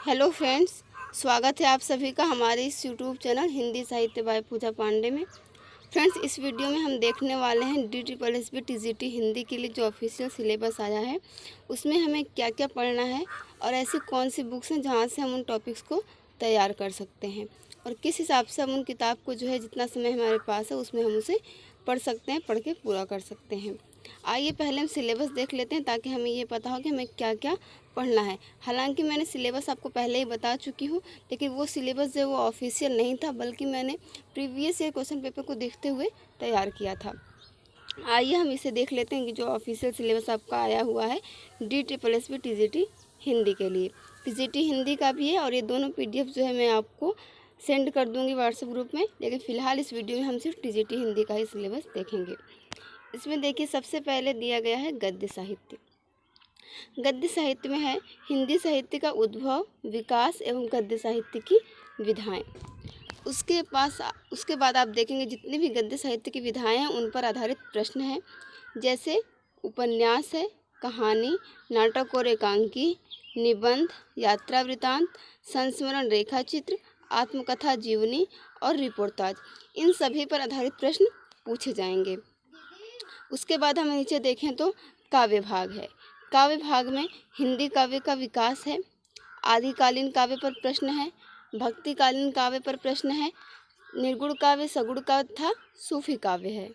Hello friends, स्वागत है आप सभी का हमारे इस यूट्यूब चैनल हिंदी साहित्य बाय पूजा पांडे में। फ्रेंड्स, इस वीडियो में हम देखने वाले हैं DSSB TGT हिंदी के लिए जो ऑफिशियल सिलेबस आया है उसमें हमें क्या क्या पढ़ना है और ऐसी कौन सी बुक्स हैं जहां से हम उन टॉपिक्स को तैयार कर सकते हैं और किस हिसाब से हम उन किताब को जो है जितना समय हमारे पास है उसमें हम उसे पढ़ सकते हैं, पढ़ के पूरा कर सकते हैं। आइए पहले हम सिलेबस देख लेते हैं ताकि हमें ये पता हो कि हमें क्या क्या पढ़ना है। हालांकि मैंने सिलेबस आपको पहले ही बता चुकी हूँ, लेकिन वो सिलेबस जो वो ऑफिशियल नहीं था, बल्कि मैंने प्रीवियस ईयर क्वेश्चन पेपर को देखते हुए तैयार किया था। आइए हम इसे देख लेते हैं कि जो ऑफिशियल सिलेबस आपका आया हुआ है DSSB TGT हिंदी के लिए। TGT हिंदी का भी है और ये दोनों PDF जो है मैं आपको सेंड कर दूंगी व्हाट्सएप ग्रुप में, लेकिन फ़िलहाल इस वीडियो में हम सिर्फ TGT हिंदी का ही सिलेबस देखेंगे। इसमें देखिए सबसे पहले दिया गया है गद्य साहित्य। गद्य साहित्य में है हिंदी साहित्य का उद्भव, विकास एवं गद्य साहित्य की विधाएं। उसके बाद आप देखेंगे जितने भी गद्य साहित्य की विधाएं हैं उन पर आधारित प्रश्न हैं, जैसे उपन्यास है, कहानी, नाटक और एकांकी, निबंध, यात्रा वृतांत, संस्मरण रेखाचित्र, आत्मकथा जीवनी और रिपोर्टाज। इन सभी पर आधारित प्रश्न पूछे जाएंगे। उसके बाद हम नीचे देखें तो काव्य भाग है। काव्य भाग में हिंदी काव्य का विकास है, आदिकालीन काव्य पर प्रश्न है, भक्तिकालीन काव्य पर प्रश्न है, निर्गुण काव्य, सगुण काव्य तथा सूफी काव्य है।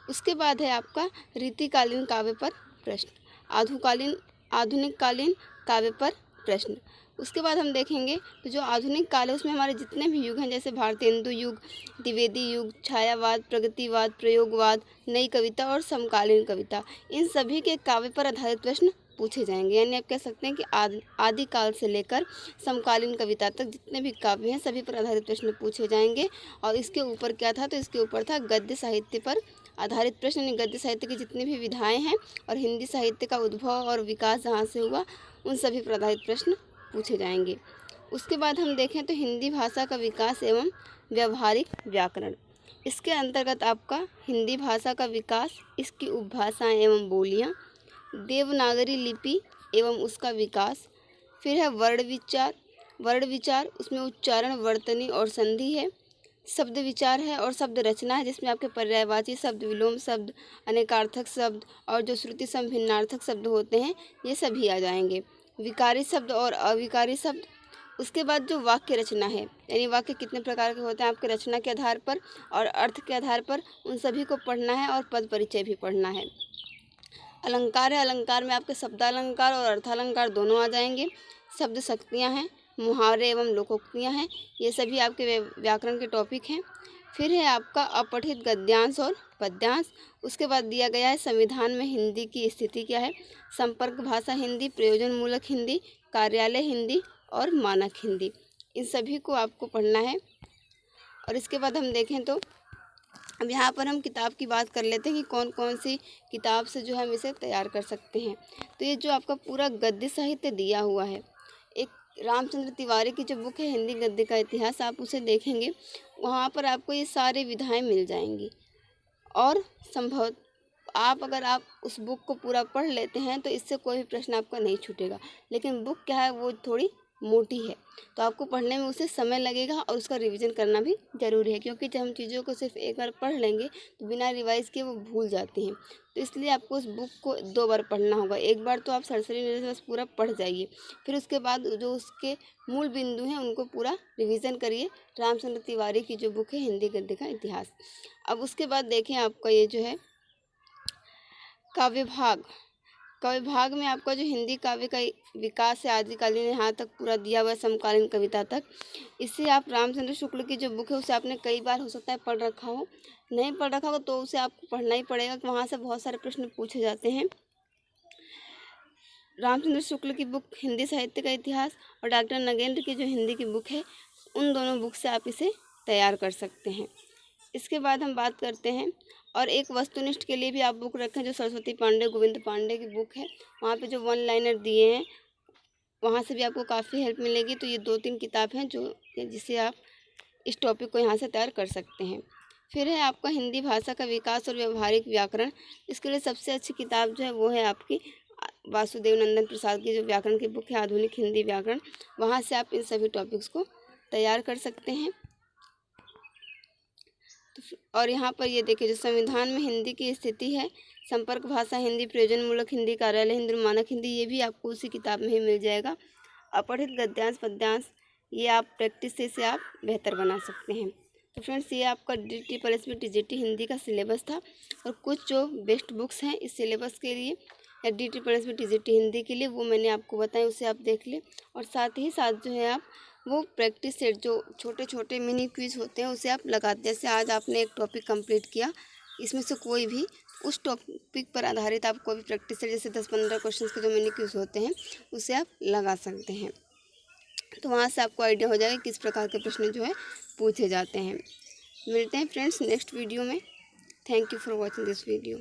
उसके बाद है आपका रीतिकालीन काव्य पर प्रश्न, आधुनिक कालीन काव्य पर प्रश्न। उसके बाद हम देखेंगे तो जो आधुनिक काल है उसमें हमारे जितने भी युग हैं, जैसे भारतेंदु युग, द्विवेदी युग, छायावाद, प्रगतिवाद, प्रयोगवाद, नई कविता और समकालीन कविता, इन सभी के काव्य पर आधारित प्रश्न पूछे जाएंगे। यानी आप कह सकते हैं कि आदिकाल से लेकर समकालीन कविता तक जितने भी काव्य हैं सभी पर आधारित प्रश्न पूछे जाएंगे। और इसके ऊपर क्या था, तो इसके ऊपर था गद्य साहित्य पर आधारित प्रश्न, यानी गद्य साहित्य की जितनी भी विधाएं हैं और हिंदी साहित्य का उद्भव और विकास जहाँ से हुआ उन सभी पर आधारित प्रश्न पूछे जाएंगे। उसके बाद हम देखें तो हिंदी भाषा का विकास एवं व्यावहारिक व्याकरण। इसके अंतर्गत आपका हिंदी भाषा का विकास, इसकी उपभाषाएं एवं बोलियां, देवनागरी लिपि एवं उसका विकास, फिर है वर्ण विचार, उसमें उच्चारण, वर्तनी और संधि है, शब्द विचार है और शब्द रचना है, जिसमें आपके पर्यायवाची शब्द, विलोम शब्द, अनेकार्थक शब्द और जो श्रुति संभिन्नार्थक शब्द होते हैं ये सभी आ जाएंगे, विकारी शब्द और अविकारी शब्द। उसके बाद जो वाक्य रचना है, यानी वाक्य कितने प्रकार के होते हैं आपके रचना के आधार पर और अर्थ के आधार पर, उन सभी को पढ़ना है और पद परिचय भी पढ़ना है। अलंकार है, अलंकार में आपके शब्दालंकार और अर्थालंकार दोनों आ जाएंगे। शब्द शक्तियाँ हैं, मुहावरे एवं लोकोक्तियाँ हैं, ये सभी आपके व्याकरण के टॉपिक हैं। फिर है आपका अपठित गद्यांश और पद्यांश। उसके बाद दिया गया है संविधान में हिंदी की स्थिति क्या है, संपर्क भाषा हिंदी, प्रयोजन मूलक हिंदी, कार्यालय हिंदी और मानक हिंदी, इन सभी को आपको पढ़ना है। और इसके बाद हम देखें तो अब यहाँ पर हम किताब की बात कर लेते हैं कि कौन कौन सी किताब से जो है हम इसे तैयार कर सकते हैं। तो ये जो आपका पूरा गद्य साहित्य दिया हुआ है, एक रामचंद्र तिवारी की जो बुक है हिंदी गद्य का इतिहास, आप उसे देखेंगे वहाँ पर आपको ये सारी विधाएं मिल जाएंगी। और संभव अगर आप उस बुक को पूरा पढ़ लेते हैं तो इससे कोई भी प्रश्न आपका नहीं छूटेगा। लेकिन बुक क्या है, वो थोड़ी मोटी है तो आपको पढ़ने में उसे समय लगेगा और उसका रिवीजन करना भी ज़रूरी है, क्योंकि जब हम चीज़ों को सिर्फ एक बार पढ़ लेंगे तो बिना रिवाइज किए वो भूल जाती हैं। तो इसलिए आपको उस बुक को 2 बार पढ़ना होगा। एक बार तो आप सरसरी नज़र से बस पूरा पढ़ जाइए, फिर उसके बाद जो उसके मूल बिंदु हैं उनको पूरा रिवीजन करिए। रामचंद्र तिवारी की जो बुक है हिंदी गद्य का इतिहास। अब उसके बाद देखें आपका ये जो है काव्य भाग में आपका जो हिंदी काव्य का विकास है आदिकालीन यहाँ तक पूरा दिया हुआ है, समकालीन कविता तक। इससे आप रामचंद्र शुक्ल की जो बुक है उसे आपने कई बार हो सकता है पढ़ रखा हो, नहीं पढ़ रखा हो तो उसे आपको पढ़ना ही पड़ेगा, कि वहाँ से बहुत सारे प्रश्न पूछे जाते हैं। रामचंद्र शुक्ल की बुक हिंदी साहित्य का इतिहास और डॉक्टर नगेंद्र की जो हिंदी की बुक है, उन दोनों बुक से आप इसे तैयार कर सकते हैं। इसके बाद हम बात करते हैं और एक वस्तुनिष्ठ के लिए भी आप बुक रखें, जो सरस्वती पांडे, गोविंद पांडे की बुक है, वहाँ पे जो 1 लाइनर दिए हैं वहाँ से भी आपको काफ़ी हेल्प मिलेगी। तो ये 2-3 किताब हैं जिसे आप इस टॉपिक को यहाँ से तैयार कर सकते हैं। फिर है आपका हिंदी भाषा का विकास और व्यवहारिक व्याकरण। इसके लिए सबसे अच्छी किताब जो है वो है आपकी वासुदेव नंदन प्रसाद की जो व्याकरण की बुक है आधुनिक हिंदी व्याकरण, वहाँ से आप इन सभी टॉपिक्स को तैयार कर सकते हैं। और यहाँ पर ये देखिए जो संविधान में हिंदी की स्थिति है, संपर्क भाषा हिंदी, प्रयोजन मूलक हिंदी, कार्यालय हिंदी, मानक हिंदी, ये भी आपको उसी किताब में ही मिल जाएगा। अपठित गद्यांश पद्यांश, ये आप प्रैक्टिस से इसे आप बेहतर बना सकते हैं। तो फ्रेंड्स, ये आपका DT प्लस TGT हिंदी का सिलेबस था, और कुछ जो बेस्ट बुक्स हैं इस सिलेबस के लिए या DT प्लस TGT हिंदी के लिए वो मैंने आपको बताया, उसे आप देख लें। और साथ ही साथ जो है आप वो प्रैक्टिस सेट जो छोटे छोटे मिनी क्विज होते हैं उसे आप लगाते, जैसे आज आपने एक टॉपिक कंप्लीट किया, इसमें से कोई भी उस टॉपिक पर आधारित आप कोई भी प्रैक्टिस सेट जैसे 10-15 क्वेश्चंस के जो मिनी क्विज होते हैं उसे आप लगा सकते हैं। तो वहाँ से आपको आइडिया हो जाएगा किस प्रकार के प्रश्न जो है पूछे जाते हैं। मिलते हैं फ्रेंड्स नेक्स्ट वीडियो में। Thank you for watching this video.